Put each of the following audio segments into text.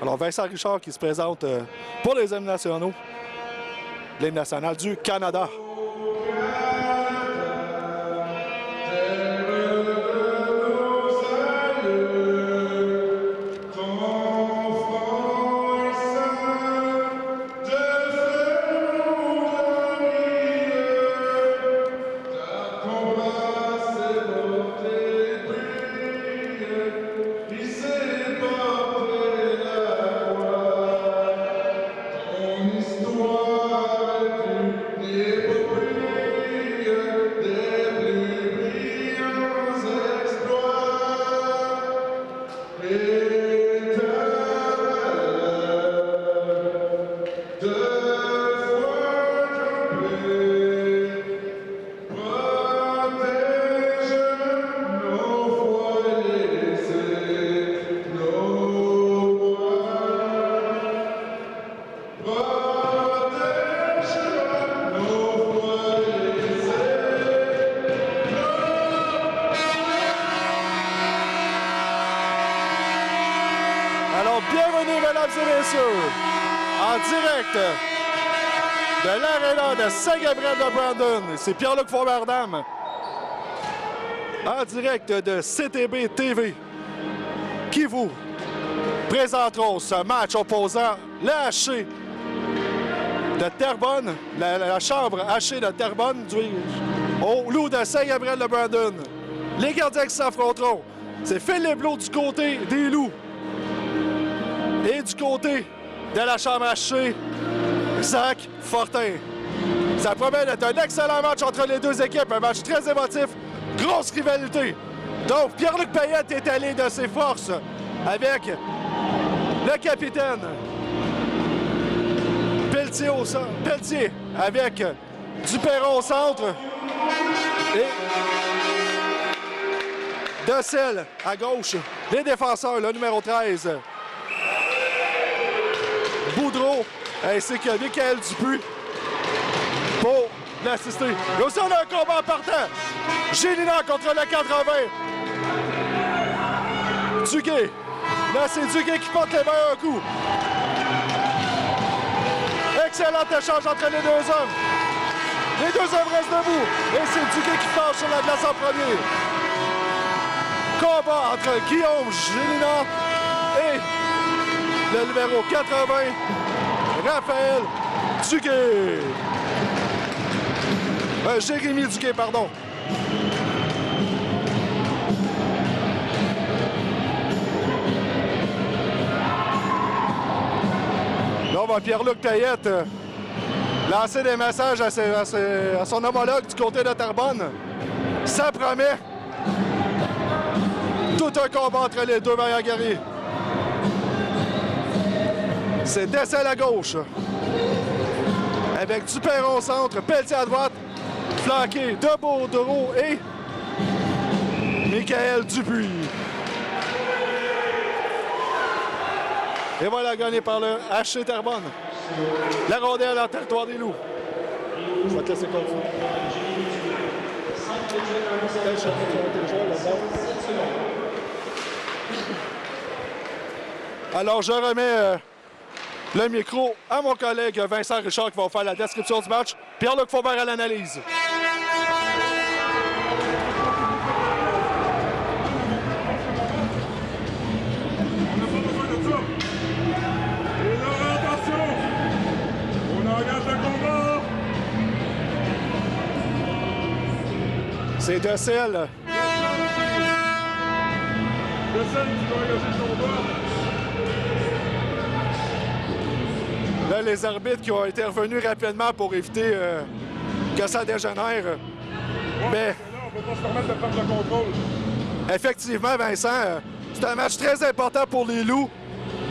Alors, Vincent Richard qui se présente pour les hymnes nationaux. L'hymne national du Canada. Alors, bienvenue, mesdames et messieurs, en direct de l'aréna de Saint-Gabriel de Brandon. C'est Pierre-Luc Fauverdam, en direct de CTB TV, qui vous présenteront ce match opposant l'HC de Terrebonne, la chambre HC de Terrebonne au Loup de Saint-Gabriel de Brandon. Les gardiens qui s'affronteront, c'est Philippe Blot du côté des Loups. Et du côté de la chambre HC, Zach Fortin. Ça promet d'être un excellent match entre les deux équipes, un match très émotif, grosse rivalité. Donc, Pierre-Luc Payette est allé de ses forces avec le capitaine Pelletier avec Duperron au centre et Decel à gauche. Les défenseurs, le numéro 13. Boudreau ainsi que Michael Dupuis pour l'assister. Et aussi, on a un combat en partant. Gélina contre le 80. Duguay. Là, c'est Duguay qui porte les meilleurs coups. Excellent échange entre les deux hommes. Les deux hommes restent debout. Et c'est Duguay qui passe sur la glace en premier. Combat entre Guillaume Gélina et le numéro 80, Raphaël Duguay. Jérémy Duguay, pardon. Là, on va Pierre-Luc Payette lancer des messages à son homologue du côté de Terrebonne. Ça promet tout un combat entre les deux meilleurs guerriers. C'est Dessel à gauche. Avec Duperron au centre, Pelletier à droite, flanqué de Boudreau et Michael Dupuis. Et voilà, gagné par le HC Terrebonne. La rondelle en territoire des Loups. Je vais te laisser continuer. Alors, je remets le micro à mon collègue Vincent Richard qui va faire la description du match. Pierre-Luc Faubert à l'analyse. On n'a pas besoin de ça. Et là, attention, on engage le combat. C'est Decel. Decel qui va engager le combat. Là, les arbitres qui ont été revenus rapidement pour éviter que ça dégénère. Mais Là, on ne peut pas se permettre de perdre le contrôle. effectivement, Vincent, c'est un match très important pour les Loups.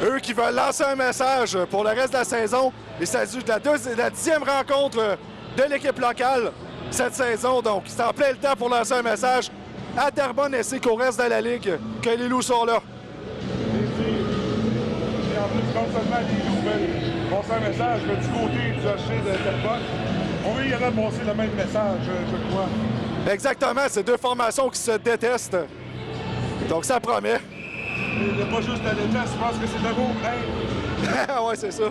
Eux qui veulent lancer un message pour le reste de la saison. Il s'agit de la 10e rencontre de l'équipe locale cette saison. Donc, c'est en plein le temps pour lancer un message à Terrebonne ainsi qu'au reste de la Ligue que les Loups sont là. Et en plus, non seulement les Loups veulent passer un message, mais du côté du HC de Terrebonne, on veut y aller passer le même message, je crois. Exactement, c'est deux formations qui se détestent. Donc ça promet. Il n'y a pas juste la déteste, je pense que c'est l'amour, hein? Ouais, c'est ça.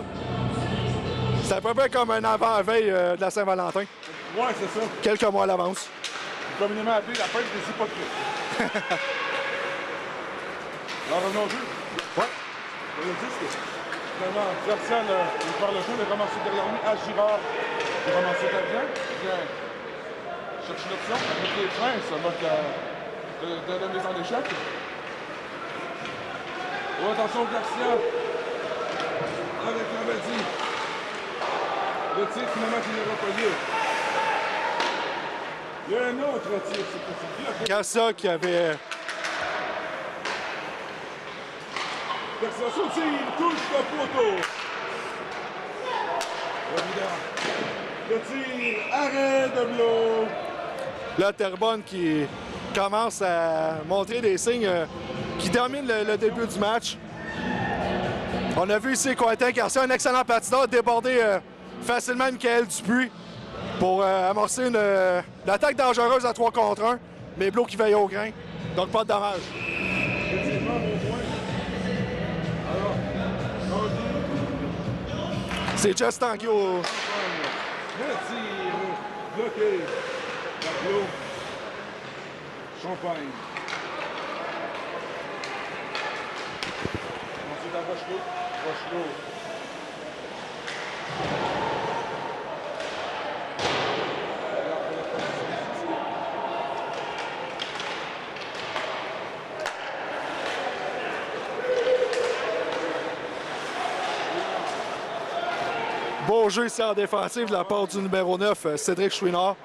C'est à peu près comme un avant-veille de la Saint-Valentin. Ouais, c'est ça. Quelques mois à l'avance. Communément appelé la fête des hypocrites. Alors, revenons au jeu. Ouais. Le disque. Finalement, Garcia, il part le jeu, il a ramassé derrière lui à Girard. Il a ramassé gardien. Il vient chercher l'option. Avec les freins, ça moque de la mise en échec. Oh, attention, Garcia. Avec Lavadi. Le tir, finalement, qui n'ira pas lieu. Il y a un autre tir, c'est possible. Garcia qui avait... Garcia saute, il touche le poteau. Le tir, arrêt de Blo. Là, Terrebonne qui commence à montrer des signes qui terminent le début du match. On a vu ici Quentin Garcia, un excellent patineur, déborder facilement Michael Dupuis pour amorcer une attaque dangereuse à 3 contre 1, mais Blo qui veille au grain, donc pas de dommage. Effectivement, bon point. Alors, C'est Jess Tanguy au... le tir, bloqué. La Blo. Champagne. Ensuite à Rochelot. Rochelot. Beau jeu ici en défensive de la part du numéro 9, Cédric Chouinard.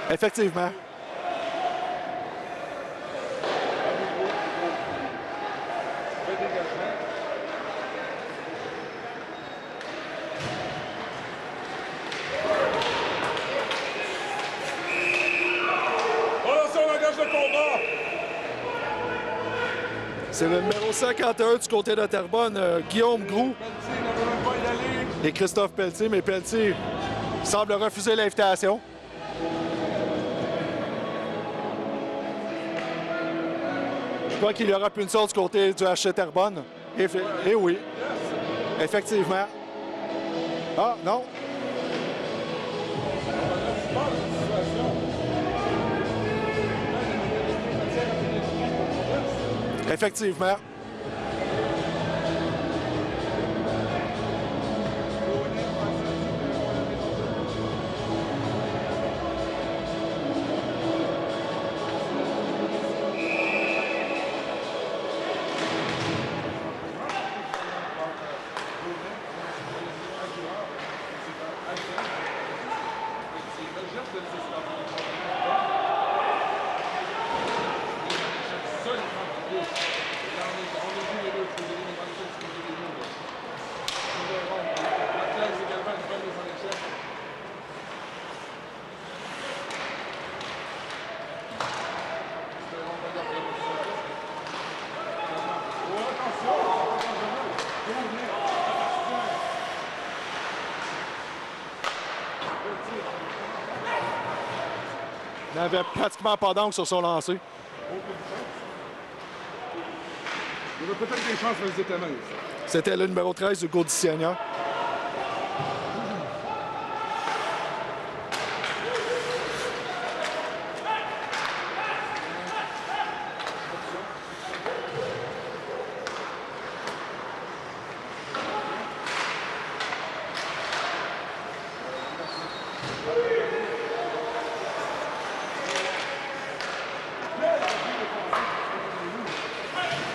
Effectivement. Attention, on engage le combat! C'est le numéro 51 du côté de Terrebonne, Guillaume Groux Pelletier ne veut même pas y aller. et Christophe Pelletier, mais Pelletier semble refuser l'invitation. Je crois qu'il y aura punition du côté du HC Terrebonne. Et oui, effectivement. Ah, non. Effectivement. Il n'avait pratiquement pas d'angle sur son lancer. Il y aurait peut-être des chances, mais ils étaient minces. C'était le numéro 13 du Gaudissagna.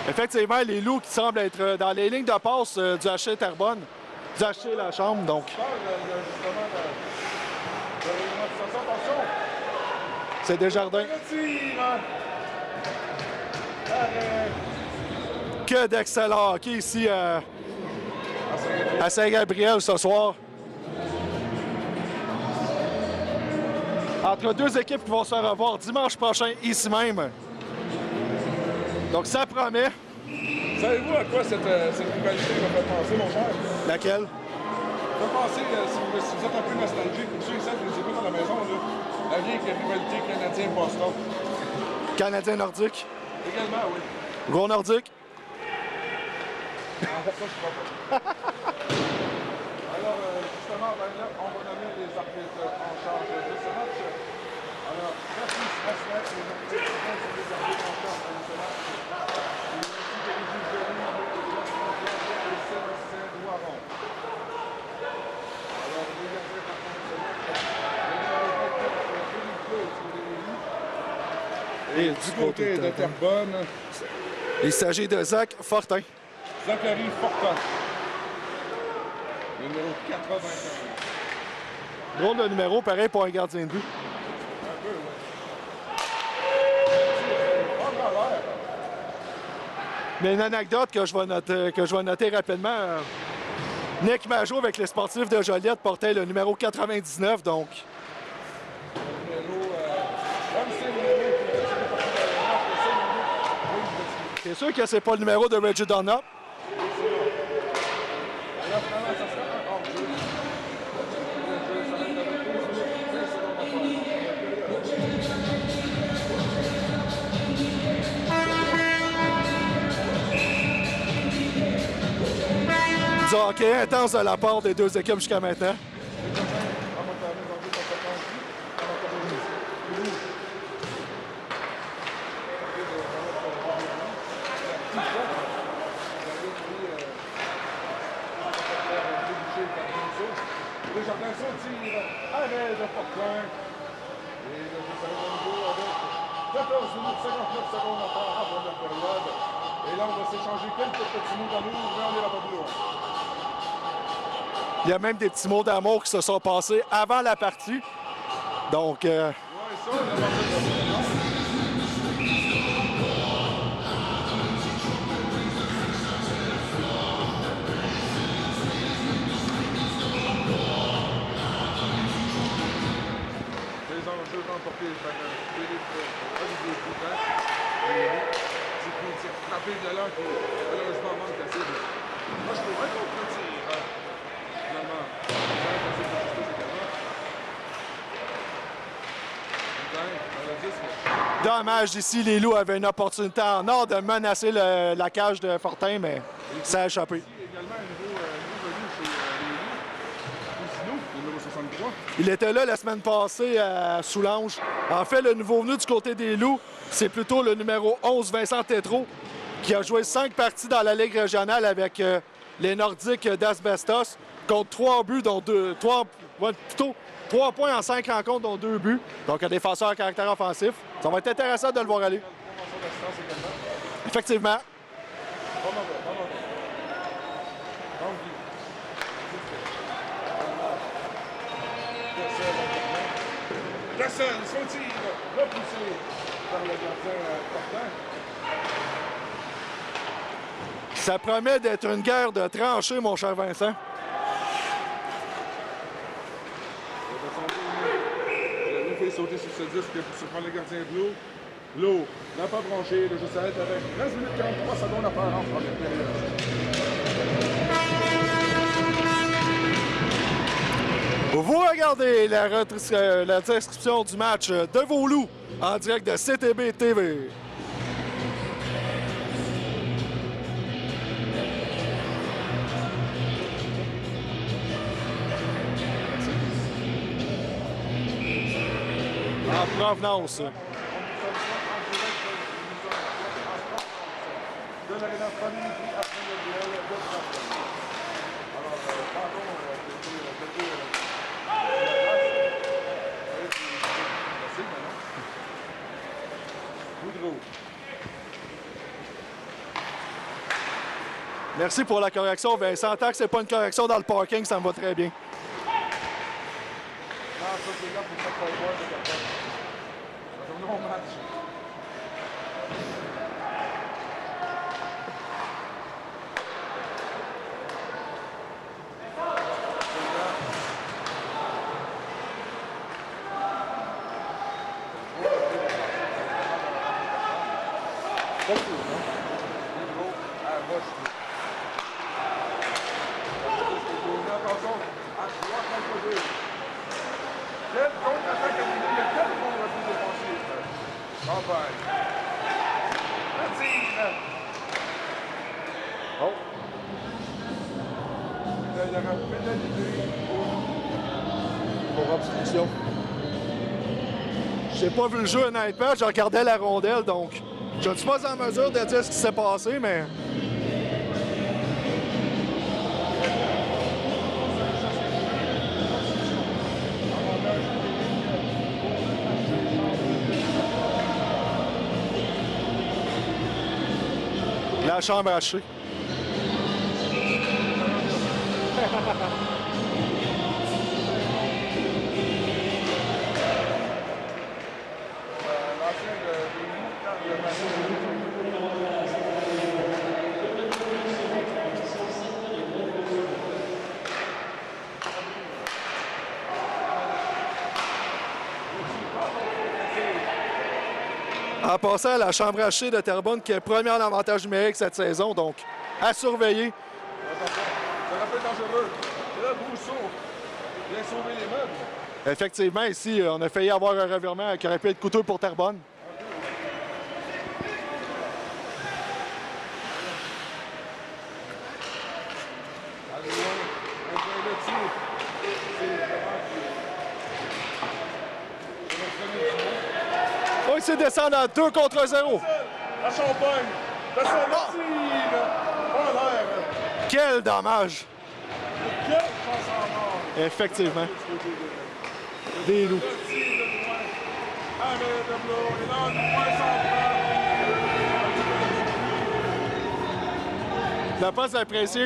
Effectivement, les loups qui semblent être dans les lignes de passe du HC Terrebonne, du HC La Chambre, donc. C'est Desjardins. Que d'excellent hockey ici à Saint-Gabriel ce soir. Entre deux équipes qui vont se revoir dimanche prochain ici même. Donc ça promet. Savez-vous à quoi cette rivalité m'a fait penser, mon cher? Laquelle? peux penser, si vous êtes un peu nostalgique, pour ceux et celles qui nous écoutent à la maison, là, la vieille rivalité canadien-Boston. Canadien nordique. Également, oui. Gros nordique. Ah, ça, je crois pas. Alors, justement, ben là, on va nommer les arbitres en charge de ce match. Alors, Francis Asselin, les arbitres sont les arbitres en charge de ce match. Et ici, de Régis Joly, et Sébastien Doiron. Alors, les gardiens par contre de ce match, le numéro 24, Philippe Claude, sur les lignes. Et du côté de Terrebonne, Il s'agit de Zach Fortin. Zachary Fortin. Numéro 95. Drôle de numéro, pareil pour un gardien de but. Un peu, oui. Pas grand l'air. Mais une anecdote que je vais noter rapidement. Nick Majot avec les sportifs de Joliette portait le numéro 99, donc. Numéro, comme c'est le numéro qui est tiré par le numéro, oui, C'est sûr que c'est pas le numéro de Reggie Dunlop. là, finalement, ça serait un hors-jeu. Ça va être avec 12 minutes, 20 secondes à Du hockey intense de la part des deux équipes jusqu'à maintenant. Les jardins sont tirés, arrêt de Fortin. Et le jeu nouveau avec 14 minutes 59 secondes à faire en première période. Et là, on va s'échanger quelques petits mots d'amour, mais on est là-bas plus loin. Il y a même des petits mots d'amour qui se sont passés avant la partie. Donc, Ouais, ça, on a pensé de ça. Les enjeux remportés par Philippe Olivier Coutin. C'est une petite frappée de l'an qui malheureusement manque la cible. Moi, je trouverais qu'on peut tirer. Finalement, c'est assez de justice également. Coutin, on l'a dit, c'est dommage ici, les Loups avaient une opportunité en or de menacer la cage de Fortin, mais ça a échappé. ici également un nouveau venu chez les Loups. Cousineau, numéro 63. Il était là la semaine passée à Soulanges. En fait, le nouveau venu du côté des Loups, c'est plutôt le numéro 11, Vincent Tétrault, qui a joué 5 parties dans la Ligue régionale avec les Nordiques d'Asbestos, contre 3 buts, dont 3 points en 5 rencontres, dont 2 buts. Donc, un défenseur à caractère offensif. Ça va être intéressant de le voir aller. Promotion d'assistance également. Effectivement. Pas mauvais, pas mauvais. Donc, Personne, son tir, repoussé par le gardien Fortin. Ça promet d'être une guerre de tranchées, mon cher Vincent. Il a fait sauter sur ce disque pour surprendre le gardien de l'eau. L'eau n'a pas branché, le jeu s'arrête avec 13 minutes 43 secondes à faire en première période. Vous regardez la description du match de vos Loups en direct de CTB TV. En provenance. De l'aréna Polynésie après le duel de Francfort. Alors, pardon, Boudreau. Merci pour la correction, Vincent. Tant que c'est pas une correction dans le parking, ça me va très bien. Non, ça c'est là pour ça qu'on voit de personne. Retournons au match. Pas tout, non? Boudreau à Roche. Attention, champagne. Latine! Oh. Là, il y aura pénalité. Pour obstruction. J'ai pas vu le jeu honnêtement, je regardais la rondelle, donc je ne suis pas en mesure de dire ce qui s'est passé, mais... La chambre hachée. L'ancien des loups, quand le matin. En passant, la chambre hachée de Terrebonne qui est première en avantage numérique cette saison, donc à surveiller. Attention, ça aurait pu être dangereux. Et là, Brousseau vient sauver les meubles. Effectivement, ici, on a failli avoir un revirement qui aurait pu être coûteux pour Terrebonne. Allez, on va là-dessus. C'est vraiment On va essayer de descendre à 2 contre 0. la Champagne. La Saint-Latine. Oh, l'air. Quel dommage! Quelle chance en or. Effectivement. Des loups. Avec le bleu. Et là, du point central. Je pense apprécier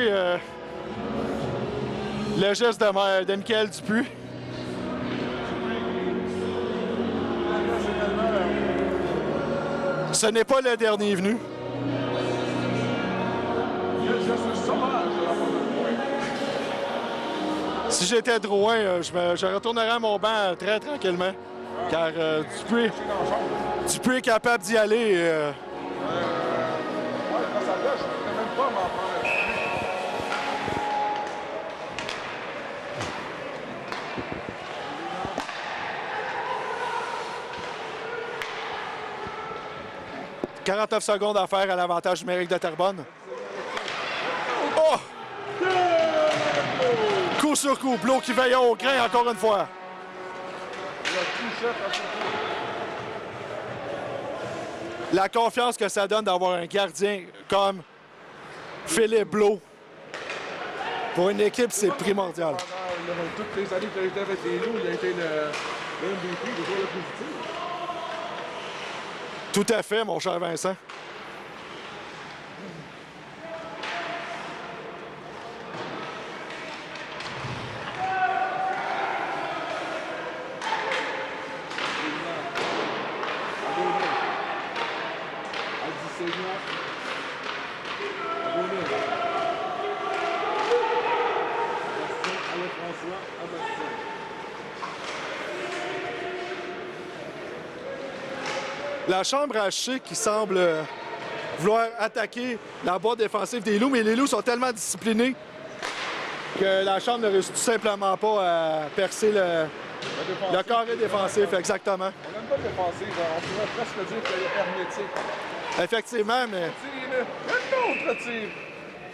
le geste de Michael Dupuis. Ce n'est pas le dernier venu. Quel geste sauvage de la part de point. Si j'étais Drouin, je retournerais à mon banc très tranquillement. Car Dupuis, C'est dans la chambre. Dupuis est capable d'y aller. Ouais, dans sa loge, je ne pourrais même pas m'en prendre un petit. « 49 secondes à faire à l'avantage numérique de Terrebonne. Oh! Coup sur coup, Blo qui veille au grain encore une fois. Il a tout chef à son tour. La confiance que ça donne d'avoir un gardien comme Philippe Blo. Pour une équipe, c'est primordial. Pendant toutes les années qu'il a été avec les Loups, il a été le MVP des joueurs positifs. Tout à fait, mon cher Vincent. La chambre hachée qui semble vouloir attaquer la barre défensive des Loups, mais les Loups sont tellement disciplinés que la chambre ne réussit tout simplement pas à percer le carré défensif, exactement. On n'aime pas le défensif, on pourrait presque dire qu'il est hermétique. Effectivement, mais Un contre-tir!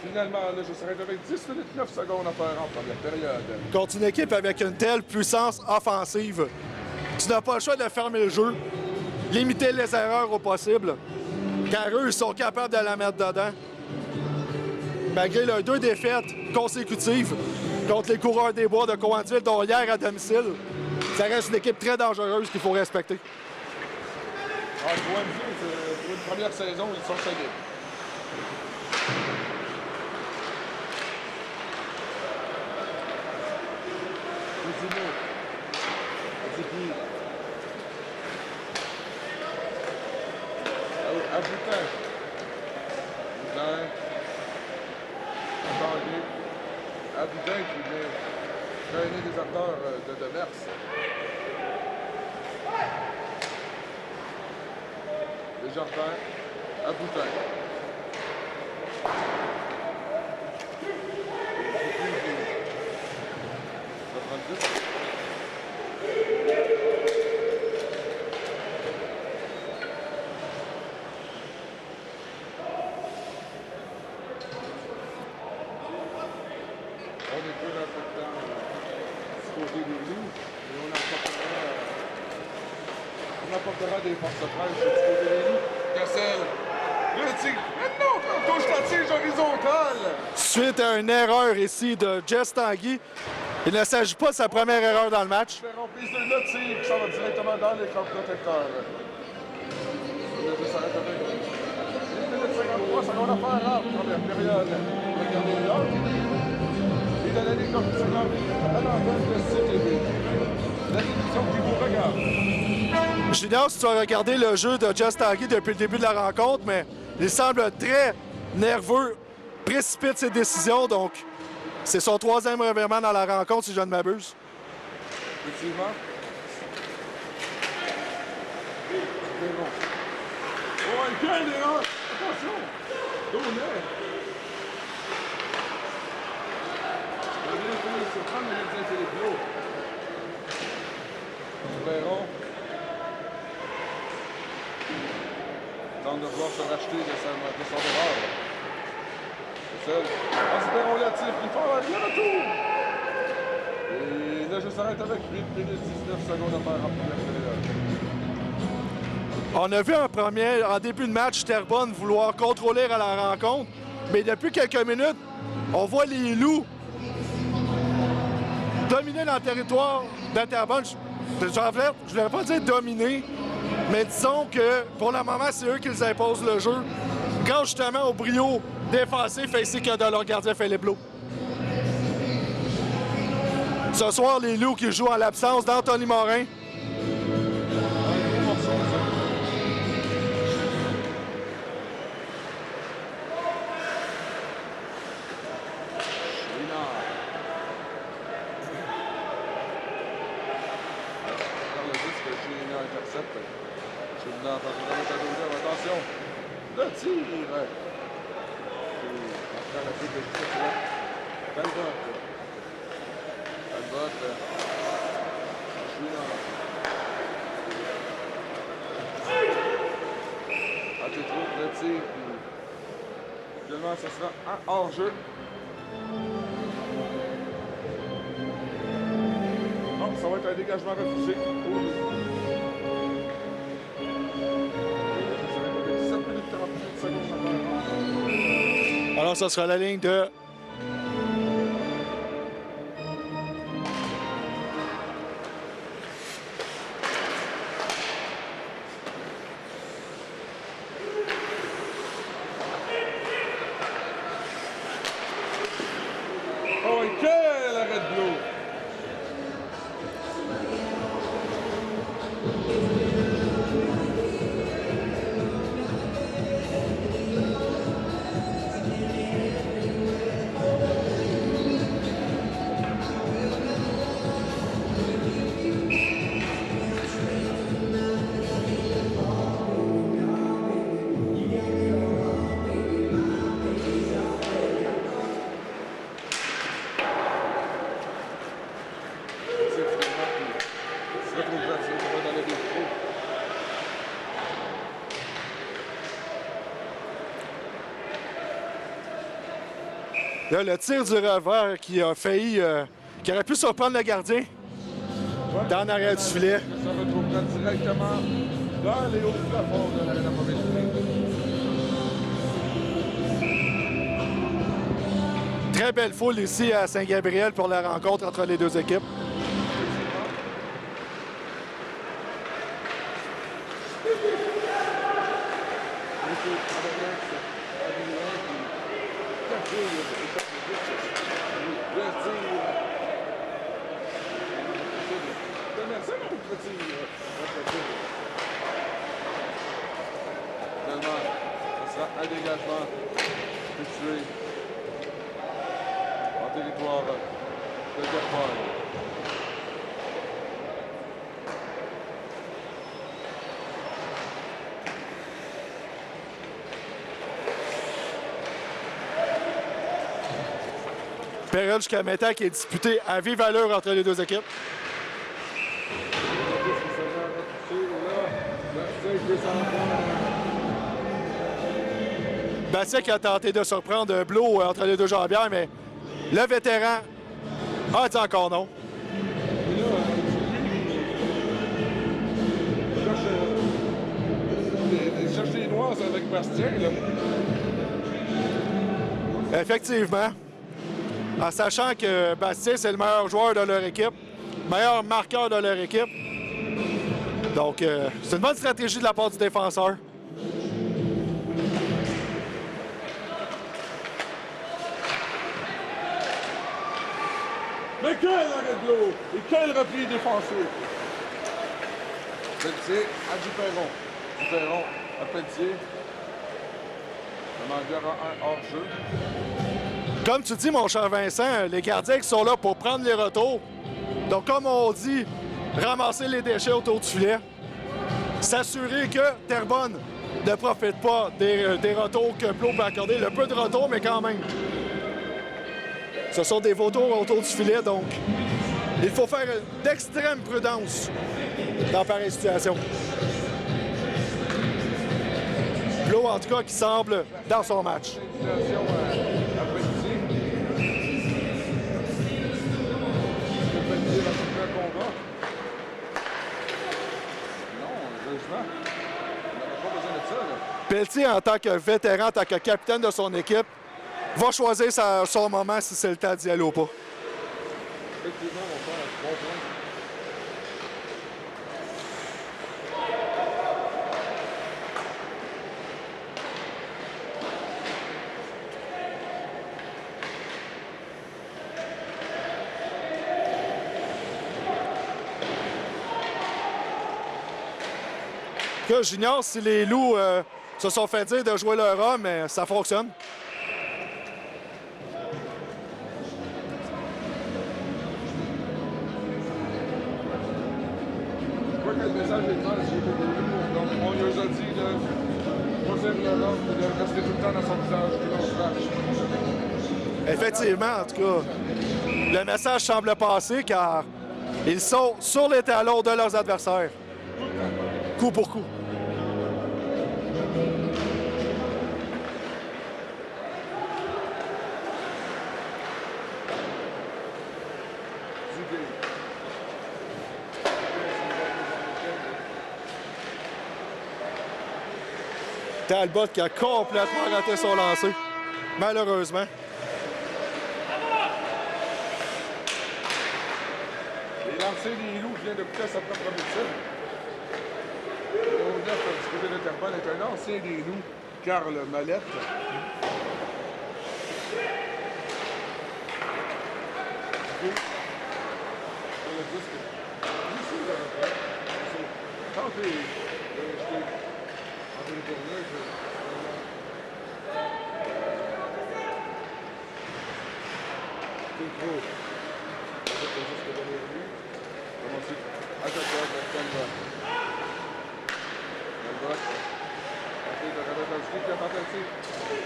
Finalement, là, je serais avec 10 minutes 9 secondes à faire en première période. contre une équipe avec une telle puissance offensive, tu n'as pas le choix de fermer le jeu, limiter les erreurs au possible, car eux, ils sont capables de la mettre dedans. Malgré leurs 2 défaites consécutives contre les coureurs des bois de Cowansville, dont hier à domicile, ça reste une équipe très dangereuse qu'il faut respecter. Ah, Cowansville, pour une première saison, ils sont solides. Cousineau. Adipi. À Boutin. Boutin. Attendez. À Boutin qui vient traîner des acteurs de Demers. Desjardins. À Boutin. est peu d'impactant du côté des Loups. Et on apportera des forces fraîches du côté des Loups. Cassel. Le tir. Mais non! Touche la tige horizontale! Suite à une erreur ici de Jess Tanguy, il ne s'agit pas de sa première erreur dans le match. Ferron prise de le tir, ça va directement dans l'écran protecteur. Le jeu s'arrête avec 1 minute 53, secondes à faire en première période. Regardez l'heure. Et de la Ligue professionnelle à l'antenne de CTV. La télévision qui vous regarde. Junior, si tu as regardé le jeu de Jess Tanguy depuis le début de la rencontre, mais il semble très nerveux, précipite ses décisions, donc c'est son 3e revirement dans la rencontre, si je ne m'abuse. Effectivement. Ferron. Oh, et quelle erreur! Attention! Donnet! On vient de se prendre le médecin Philippe. Ferron. Tente de vouloir se racheter de son erreur. C'est seul. Espérons le tir plus fort, il y a le retour! Et là, je s'arrête avec 8 minutes 19 secondes à faire en première période. On a vu en début de match, Terrebonne vouloir contrôler à la rencontre, mais depuis quelques minutes, on voit les Loups dominer dans le territoire de Terrebonne. Je ne voulais pas dire dominer, mais disons que pour le moment, c'est eux qui imposent le jeu, grâce justement au brio défensif ainsi que de leur gardien Philippe Blot. Ce soir, les Loups qui jouent en l'absence d'Anthony Morin. Attention, le tir. Après la coupe de vitesse, là. Talbot. Antétro, le tir. Finalement, ce sera un hors-jeu. Non, ça va être un dégagement refusé. Alors, ça sera la ligne de... Oh, et quel arrêt de Blot! Là, le tir du revers qui a failli, qui aurait pu surprendre le gardien dans l'arrière du filet. Ça retrouvera directement dans les hauts plafonds de l'Arena Mobilité. Très belle foule ici à Saint-Gabriel pour la rencontre entre les deux équipes. Finalement, ce sera un dégagement effectué en territoire de Terrebonne. Période jusqu'à maintenant qui est disputée à vive allure entre les deux équipes. Bassek a tenté de surprendre Blot entre les deux jambières, mais le vétéran Ah, dis encore non. Et là, il cherche des noises avec Bastien, là. Effectivement. En sachant que Bastien, c'est le meilleur joueur de leur équipe, meilleur marqueur de leur équipe. Donc, c'est une bonne stratégie de la part du défenseur. Mais quel arrêt de l'eau! Et quel repli défensif! Pelletier à Duperron. Duperron à Pelletier. Demandeur a un hors-jeu. Comme tu dis, mon cher Vincent, les gardiens qui sont là pour prendre les retours. Donc, comme on dit, ramasser les déchets autour du filet. S'assurer que Terrebonne ne profite pas des retours que Plot peut accorder. Le peu de retours, mais quand même. Ce sont des vautours autour du filet, donc il faut faire d'extrême prudence dans pareille situation. Plot, en tout cas, qui semble dans son match. Félicitations à Pelletier. Pelletier va se faire un combat. Non, heureusement. On n'avait pas besoin de ça, là. Pelletier, en tant que vétéran, en tant que capitaine de son équipe, va choisir son moment si c'est le temps d'y aller ou pas. Effectivement, on va faire un bon point. Que j'ignore si les Loups se sont fait dire de jouer leur homme, mais ça fonctionne. Je crois que le message est clair, c'est que donc on lui a dit de choisir leur homme et de rester tout le temps dans son visage et dans ce match. Effectivement, en tout cas, le message semble passer car ils sont sur les talons de leurs adversaires. Coup pour coup. Talbot qui a complètement raté son lancer, malheureusement. Les lancers des Loups vient de coûter à sa propre médecine. Au 9 du côté de Terrebonne est un ancien des Loups, Carl Mallette.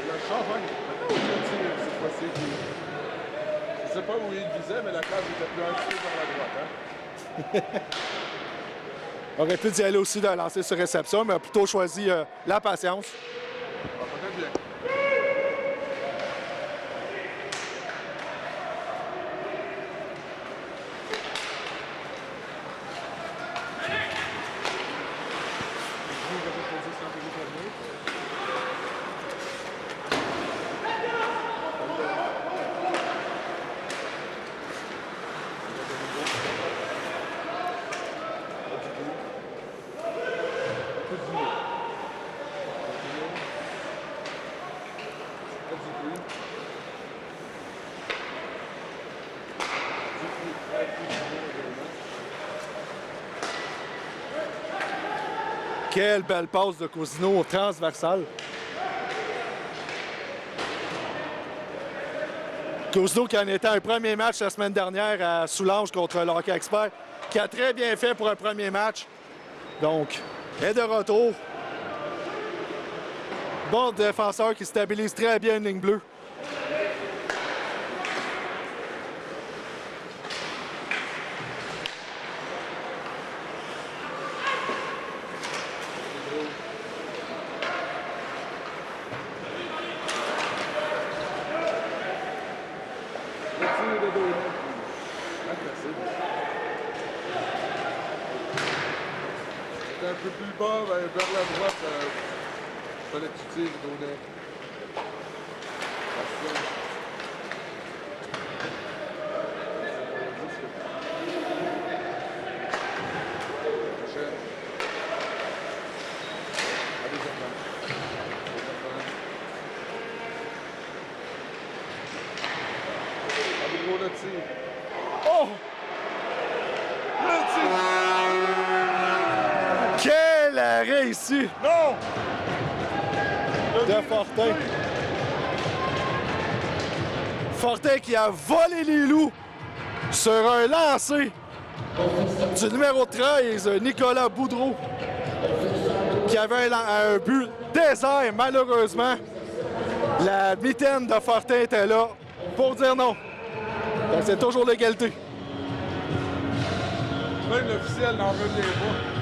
Le champagne, cette fois-ci. Je ne sais pas où il visait, mais la case était plus un petit peu vers la droite. Hein? Aurait pu y aller aussi d'un lancer sur réception, mais a plutôt choisi la patience. Ah, peut-être bien. Quelle belle passe de Cousineau transversale. Cousineau qui en était un premier match la semaine dernière à Soulanges contre le Hockey Expert, qui a très bien fait pour un premier match. Donc, est de retour. Bon défenseur qui stabilise très bien une ligne bleue. C'était un peu plus bas, vers la droite, fallait que tu tires au nez. Prochaine. Allez, Germain. Allez, gros, le tir. Oh! Le tir! Quel arrêt ici Non! de Fortin. Fortin qui a volé les loups sur un lancer du numéro 13, Nicolas Boudreau, qui avait un but désert, malheureusement. La mitaine de Fortin était là pour dire non. Donc c'est toujours l'égalité. Même l'officiel n'en revient pas.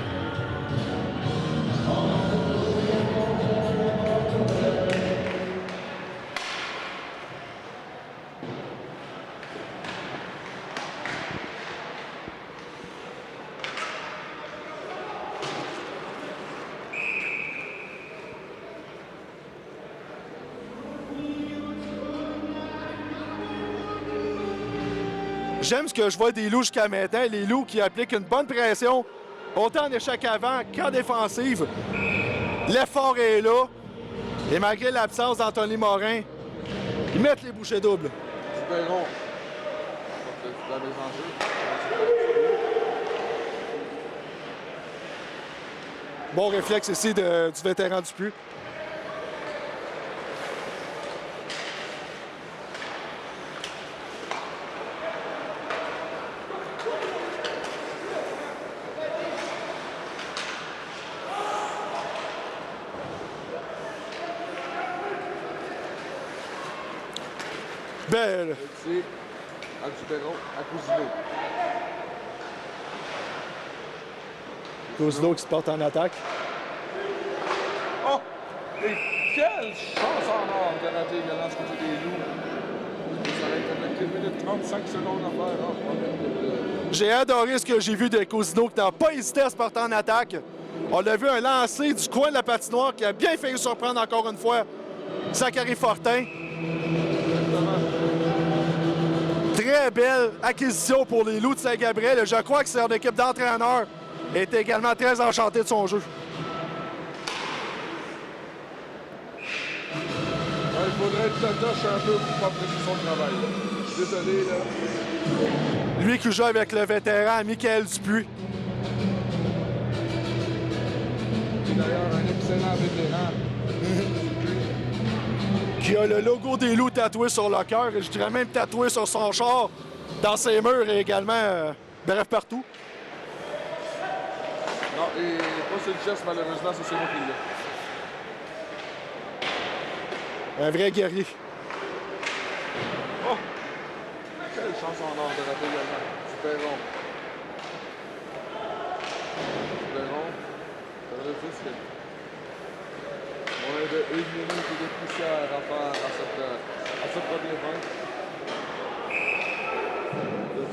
J'aime ce que je vois des loups jusqu'à maintenant, les loups qui appliquent une bonne pression, autant en échec avant qu'en défensive. L'effort est là, et malgré l'absence d'Anthony Morin, ils mettent les bouchées doubles. C'est bien rond. Dans les enjeux. Bon réflexe ici du vétéran Dupuis. Belle. C'est à Duperron, à Cousineau. Cousineau qui se porte en attaque. Oh! Et quelle chance en or de rater également ce côté des loups. Ça va être avec 1 minute 35 secondes à faire. J'ai adoré ce que j'ai vu de Cousineau qui n'a pas hésité à se porter en attaque. On a vu un lancer du coin de la patinoire qui a bien failli surprendre encore une fois Zachary Fortin. Très belle acquisition pour les Loups de Saint-Gabriel. Je crois que son équipe d'entraîneurs est également très enchantée de son jeu. Il faudrait être tatoche un peu pour pas apprécier son travail. Là. Je suis désolé, là. Lui qui joue avec le vétéran Michael Dupuis. D'ailleurs, un excellent vétéran. Qui a le logo des Loups tatoué sur le cœur, et je dirais même tatoué sur son char, dans ses murs et également, bref, partout. Non, et pas sur le chest, malheureusement, c'est moi qui l'ai. Un vrai guerrier. Oh! Quelle chance en or de rater également. Super rond. Super rond. Ça veut dire que moins de 1 minute de poussière à faire à ce premier point.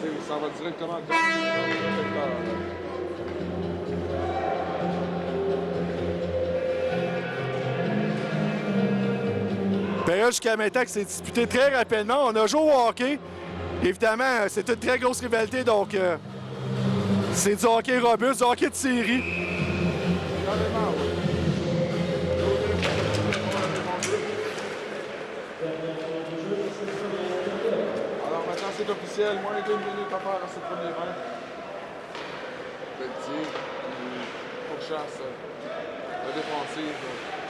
Il s'en va directement dans le secteur. Période jusqu'à maintenant qui s'est disputée très rapidement. On a joué au hockey. Évidemment, c'est une très grosse rivalité, donc c'est du hockey robuste, du hockey de série. Carrément, oui. Alors maintenant, c'est officiel. Moins de 2 minutes à faire à ce premier rang. Pelletier, pourchasse la défensive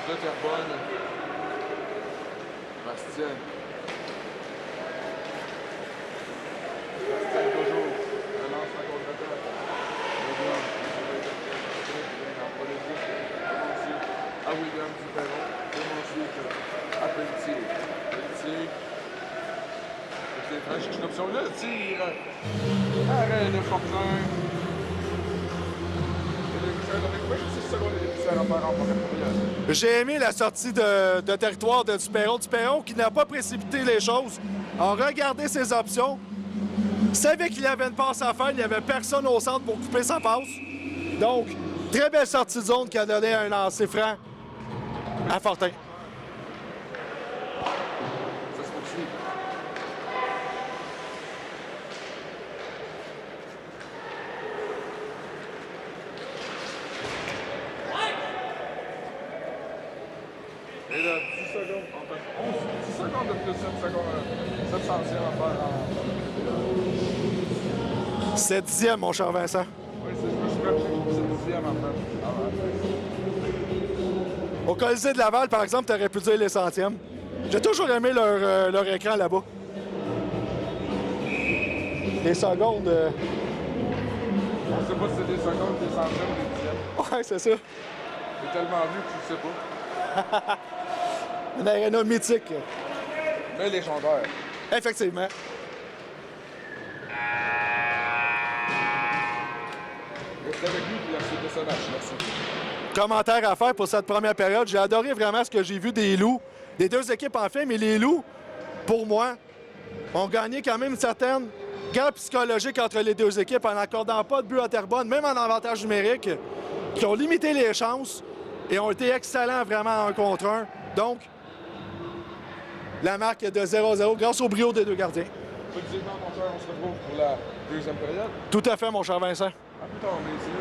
de Terrebonne. Bastien. Bastien toujours. Relance la contre-attaque. À William Duperron. Et ensuite à Pelletier. Pelletier. Je cherche une option là. Tire. Arrêt de Fortin. J'ai aimé la sortie de territoire de Duperron. Duperron qui n'a pas précipité les choses, a regardé ses options, savait qu'il avait une passe à faire, il n'y avait personne au centre pour couper sa passe. Donc, très belle sortie de zone qui a donné un lancer franc à Fortin. Ça se poursuit. Et là, 10 secondes, en fait, 10 secondes de plus, 7 centièmes à faire en... C'est 10e, mon cher Vincent. Oui, je me suis rappelé que c'est 10e en fait. Au Colisée de Laval, par exemple, tu aurais pu dire les centièmes. J'ai toujours aimé leur écran là-bas. Les secondes. On ne sait pas si c'est des secondes, des centièmes ou des dixièmes. Ouais, c'est ça. C'est tellement vu que tu ne sais pas. Une aréna mythique. Mais légendaire. Effectivement. Restez avec nous pour la suite de ce match. Merci. Commentaire à faire pour cette première période. J'ai adoré vraiment ce que j'ai vu des Loups. Des deux équipes en fait, mais les Loups, pour moi, ont gagné quand même une certaine guerre psychologique entre les deux équipes en n'accordant pas de but à Terrebonne, même en avantage numérique, qui ont limité les chances et ont été excellents vraiment en 1 contre 1. Donc, la marque est de 0-0 grâce au brio des deux gardiens. Effectivement, mon cher, on se retrouve pour la deuxième période. Tout à fait, mon cher Vincent. À plus tard, messieurs.